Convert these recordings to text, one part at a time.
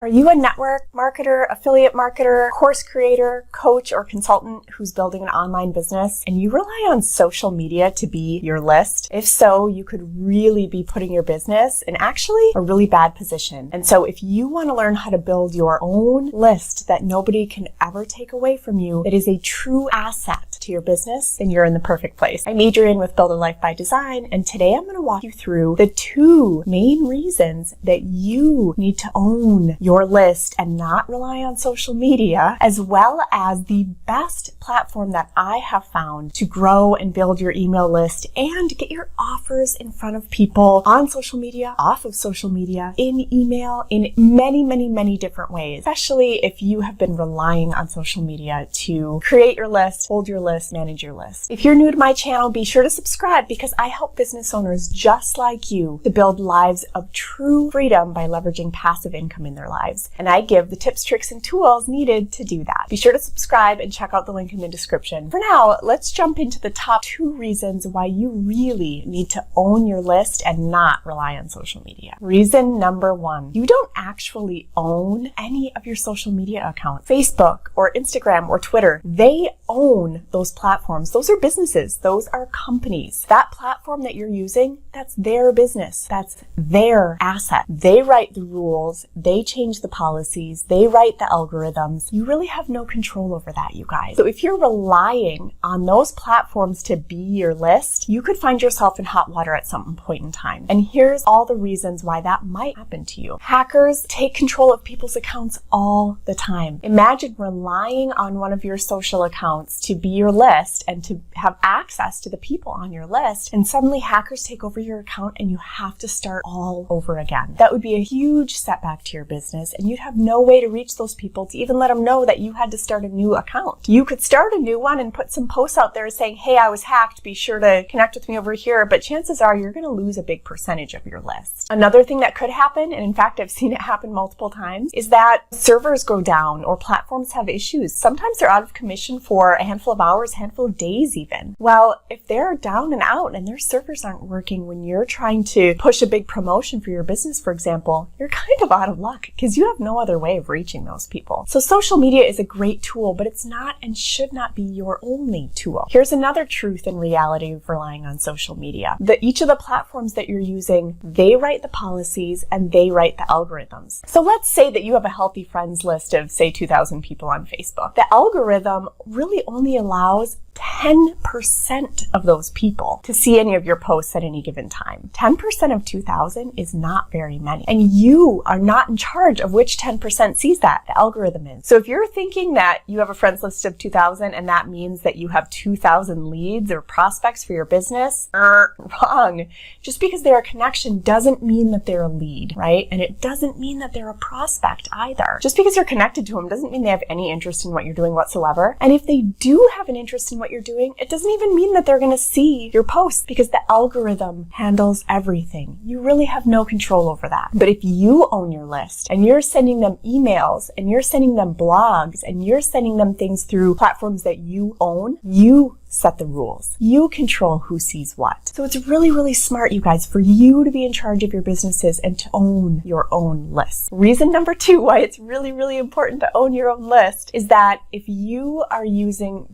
Are you a network marketer, affiliate marketer, course creator, coach, or consultant who's building an online business and you rely on social media to be your list? If so, you could really be putting your business in actually a really bad position. And so if you want to learn how to build your own list that nobody can ever take away from you, that is a true asset to your business, then you're in the perfect place. I'm Adrienne with Build a Life by Design, and today I'm going to walk you through the 2 main reasons that you need to own your list and not rely on social media, as well as the best platform that I have found to grow and build your email list and get your offers in front of people on social media, off of social media, in email, in many, many, many different ways, especially if you have been relying on social media to create your list, hold your list, manage your list. If you're new to my channel, be sure to subscribe because I help business owners just like you to build lives of true freedom by leveraging passive income in their lives. And I give the tips, tricks, and tools needed to do that. Be sure to subscribe and check out the link in the description. For now, let's jump into the top 2 reasons why you really need to own your list and not rely on social media. Reason number 1, you don't actually own any of your social media accounts. Facebook or Instagram or Twitter, they own those platforms. Those are businesses. Those are companies. That platform that you're using, that's their business. That's their asset. They write the rules. They change the policies. They write the algorithms. You really have no control over that, you guys. So if you're relying on those platforms to be your list, you could find yourself in hot water at some point in time. And here's all the reasons why that might happen to you. Hackers take control of people's accounts all the time. Imagine relying on one of your social accounts to be your list and to have access to the people on your list, and suddenly hackers take over your account and you have to start all over again. That would be a huge setback to your business, and you'd have no way to reach those people to even let them know that you had to start a new account. You could start a new one and put some posts out there saying, hey, I was hacked, be sure to connect with me over here, but chances are you're going to lose a big percentage of your list. Another thing that could happen, and in fact I've seen it happen multiple times, is that servers go down or platforms have issues. Sometimes they're out of commission for a handful of hours, handful of days even. Well, if they're down and out and their servers aren't working when you're trying to push a big promotion for your business, for example, you're kind of out of luck because you have no other way of reaching those people. So social media is a great tool, but it's not and should not be your only tool. Here's another truth and reality of relying on social media. Each of the platforms that you're using, they write the policies and they write the algorithms. So let's say that you have a healthy friends list of, say, 2,000 people on Facebook. The algorithm really only allows 10% of those people to see any of your posts at any given time. 10% of 2,000 is not very many. And you are not in charge of which 10% sees that. The algorithm is. So if you're thinking that you have a friends list of 2,000 and that means that you have 2,000 leads or prospects for your business, wrong. Just because they're a connection doesn't mean that they're a lead, right? And it doesn't mean that they're a prospect either. Just because you're connected to them doesn't mean they have any interest in what you're doing whatsoever. And if they do have an interest in what you're doing, it doesn't even mean that they're going to see your posts because the algorithm handles everything. You really have no control over that. But if you own your list and you're sending them emails and you're sending them blogs and you're sending them things through platforms that you own, you set the rules. You control who sees what. So it's really, really smart, you guys, for you to be in charge of your businesses and to own your own list. Reason number 2 why it's really, really important to own your own list is that if you are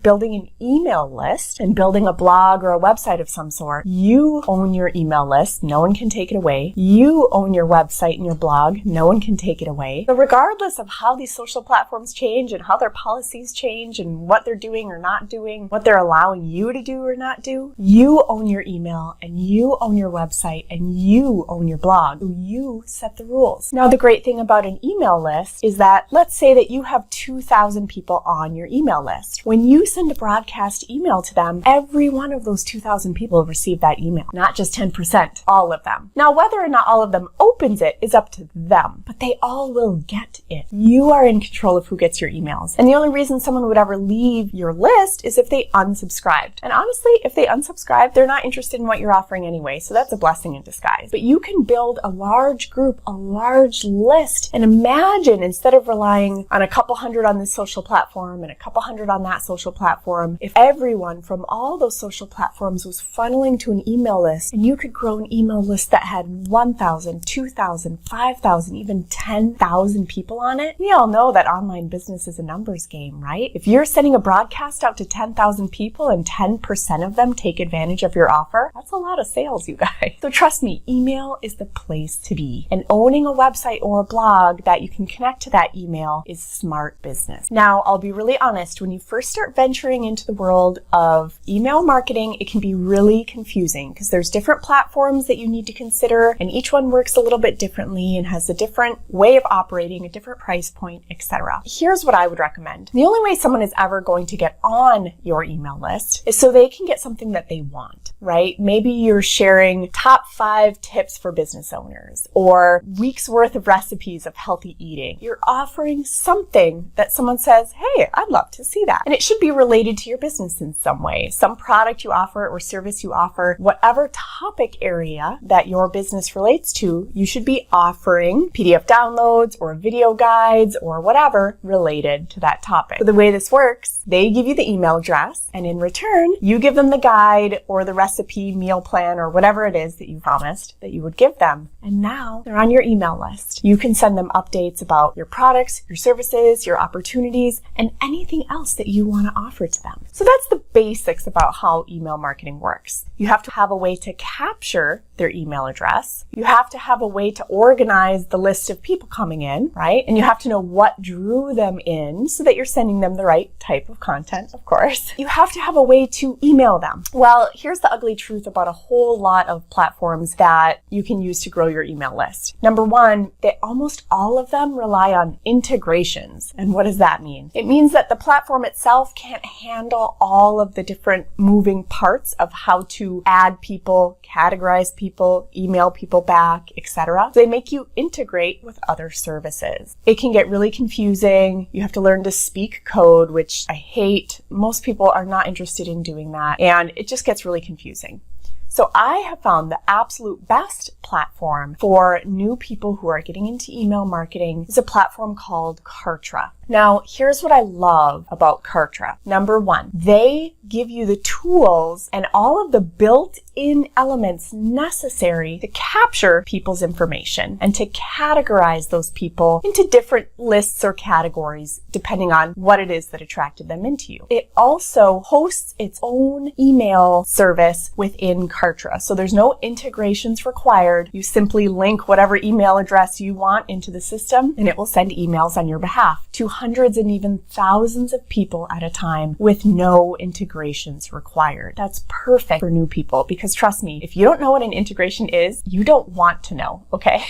building an email list and building a blog or a website of some sort, you own your email list. No one can take it away. You own your website and your blog. No one can take it away. So regardless of how these social platforms change and how their policies change and what they're doing or not doing, what they're allowing you to do or not do, you own your email and you own your website and you own your blog. So you set the rules. Now, the great thing about an email list is that let's say that you have 2,000 people on your email list. When you send a broadcast email to them, every one of those 2,000 people will receive that email, not just 10%, all of them. Now, whether or not all of them opens it is up to them, but they all will get it. You are in control of who gets your emails. And the only reason someone would ever leave your list is if they unsubscribe unsubscribed. And honestly, if they unsubscribe, they're not interested in what you're offering anyway, so that's a blessing in disguise. But you can build a large group, a large list, and imagine instead of relying on a couple hundred on this social platform and a couple hundred on that social platform, if everyone from all those social platforms was funneling to an email list, and you could grow an email list that had 1,000, 2,000, 5,000, even 10,000 people on it. We all know that online business is a numbers game, right? If you're sending a broadcast out to 10,000 people and 10% of them take advantage of your offer, that's a lot of sales, you guys. So trust me, email is the place to be. And owning a website or a blog that you can connect to that email is smart business. Now, I'll be really honest, when you first start venturing into the world of email marketing, it can be really confusing because there's different platforms that you need to consider, and each one works a little bit differently and has a different way of operating, a different price point, etc. Here's what I would recommend. The only way someone is ever going to get on your email list is so they can get something that they want, right? Maybe you're sharing top 5 tips for business owners or weeks worth of recipes of healthy eating. You're offering something that someone says, hey, I'd love to see that. And it should be related to your business in some way. Some product you offer or service you offer, whatever topic area that your business relates to, you should be offering PDF downloads or video guides or whatever related to that topic. So the way this works, they give you the email address, and in return, you give them the guide or the recipe, meal plan, or whatever it is that you promised that you would give them. And now they're on your email list. You can send them updates about your products, your services, your opportunities, and anything else that you want to offer to them. So that's the basics about how email marketing works. You have to have a way to capture their email address. You have to have a way to organize the list of people coming in, right? And you have to know what drew them in so that you're sending them the right type of content, of course. You have to have a way to email them. Well, here's the ugly truth about a whole lot of platforms that you can use to grow your email list. Number one, almost all of them rely on integrations. And what does that mean? It means that the platform itself can't handle all of the different moving parts of how to add people, categorize people, email people back, etc. They make you integrate with other services. It can get really confusing. You have to learn to speak code, which I hate. Most people are not interested in doing that, and it just gets really confusing. So I have found the absolute best platform for new people who are getting into email marketing is a platform called Kartra. Now, here's what I love about Kartra. Number one, they give you the tools and all of the built-in elements necessary to capture people's information and to categorize those people into different lists or categories depending on what it is that attracted them into you. It also hosts its own email service within Kartra. So there's no integrations required. You simply link whatever email address you want into the system and it will send emails on your behalf to hundreds and even thousands of people at a time with no integrations required. That's perfect for new people because trust me, if you don't know what an integration is, you don't want to know, okay?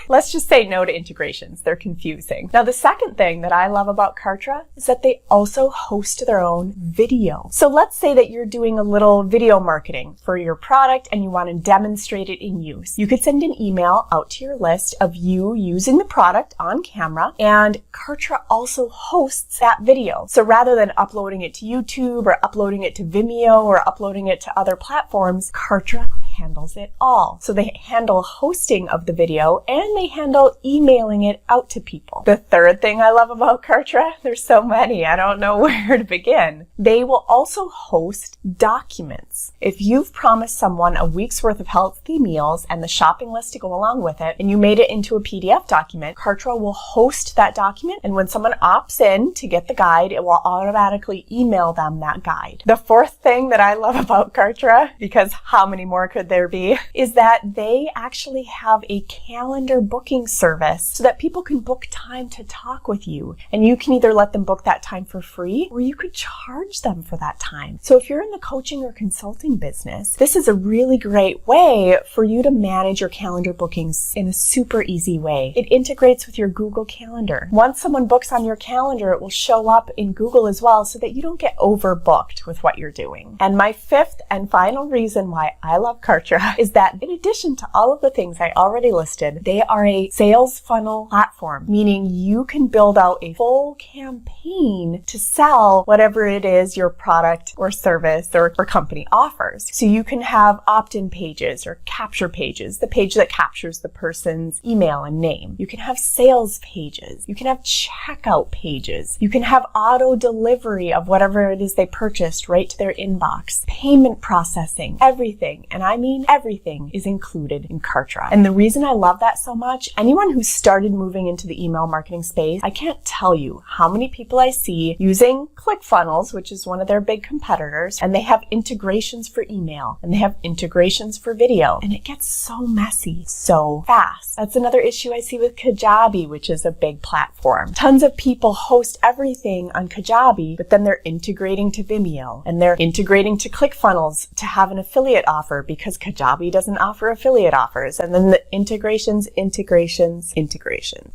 Let's just say no to integrations. They're confusing. Now, the second thing that I love about Kartra is that they also host their own video. So let's say that you're doing a little video marketing for your product and you want to demonstrate it in use. You could send an email out to your list of you using the product on camera, and Kartra also hosts that video. So rather than uploading it to YouTube or uploading it to Vimeo or uploading it to other platforms, Kartra handles it all. So they handle hosting of the video and they handle emailing it out to people. The third thing I love about Kartra, there's so many, I don't know where to begin. They will also host documents. If you've promised someone a week's worth of healthy meals and the shopping list to go along with it, and you made it into a PDF document, Kartra will host that document, and when someone opts in to get the guide, it will automatically email them that guide. The fourth thing that I love about Kartra, because how many more could there be, is that they actually have a calendar booking service so that people can book time to talk with you. And you can either let them book that time for free or you could charge them for that time. So if you're in the coaching or consulting business, this is a really great way for you to manage your calendar bookings in a super easy way. It integrates with your Google Calendar. Once someone books on your calendar, it will show up in Google as well so that you don't get overbooked with what you're doing. And my fifth and final reason why I love Kartra Kartra is that in addition to all of the things I already listed, they are a sales funnel platform, meaning you can build out a full campaign to sell whatever it is your product or service or company offers. So you can have opt-in pages or capture pages, the page that captures the person's email and name. You can have sales pages. You can have checkout pages. You can have auto delivery of whatever it is they purchased right to their inbox. Payment processing, everything, and I mean everything, is included in Kartra. And the reason I love that so much, anyone who started moving into the email marketing space, I can't tell you how many people I see using ClickFunnels, which is one of their big competitors, and they have integrations for email and they have integrations for video, and it gets so messy so fast. That's another issue I see with Kajabi, which is a big platform. Tons of people host everything on Kajabi, but then they're integrating to Vimeo and they're integrating to ClickFunnels to have an affiliate offer because Kajabi doesn't offer affiliate offers. And then the integrations.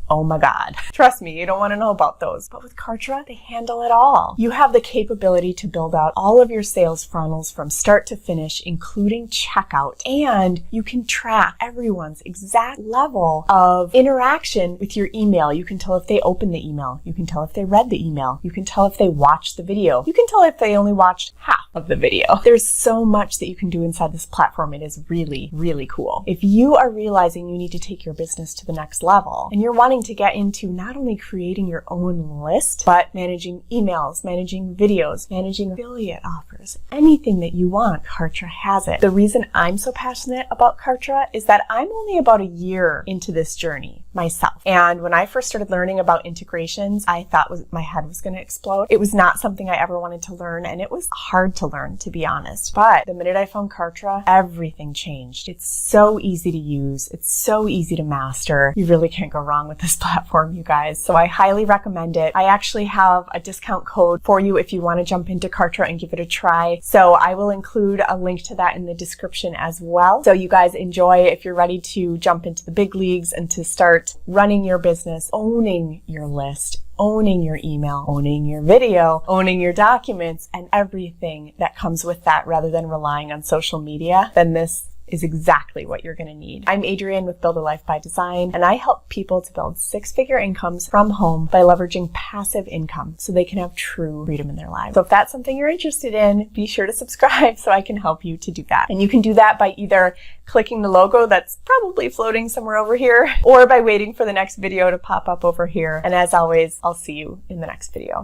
Oh my God. Trust me, you don't want to know about those. But with Kartra, they handle it all. You have the capability to build out all of your sales funnels from start to finish, including checkout. And you can track everyone's exact level of interaction with your email. You can tell if they opened the email. You can tell if they read the email. You can tell if they watched the video. You can tell if they only watched half of the video. There's so much that you can do inside this platform. It is really, really cool. If you are realizing you need to take your business to the next level and you're wanting to get into not only creating your own list, but managing emails, managing videos, managing affiliate offers, anything that you want, Kartra has it. The reason I'm so passionate about Kartra is that I'm only about a year into this journey myself. And when I first started learning about integrations, I thought my head was going to explode. It was not something I ever wanted to learn, and it was hard to learn, to be honest. But the minute I found Kartra, everything changed. It's so easy to use. It's so easy to master. You really can't go wrong with this platform, you guys. So I highly recommend it. I actually have a discount code for you if you want to jump into Kartra and give it a try. So I will include a link to that in the description as well. So you guys enjoy if you're ready to jump into the big leagues and to start running your business, owning your list, owning your email, owning your video, owning your documents, and everything that comes with that rather than relying on social media, then this is exactly what you're going to need. I'm Adrienne with Build a Life by Design, and I help people to build six-figure incomes from home by leveraging passive income so they can have true freedom in their lives. So if that's something you're interested in, be sure to subscribe so I can help you to do that. And you can do that by either clicking the logo that's probably floating somewhere over here, or by waiting for the next video to pop up over here. And as always, I'll see you in the next video.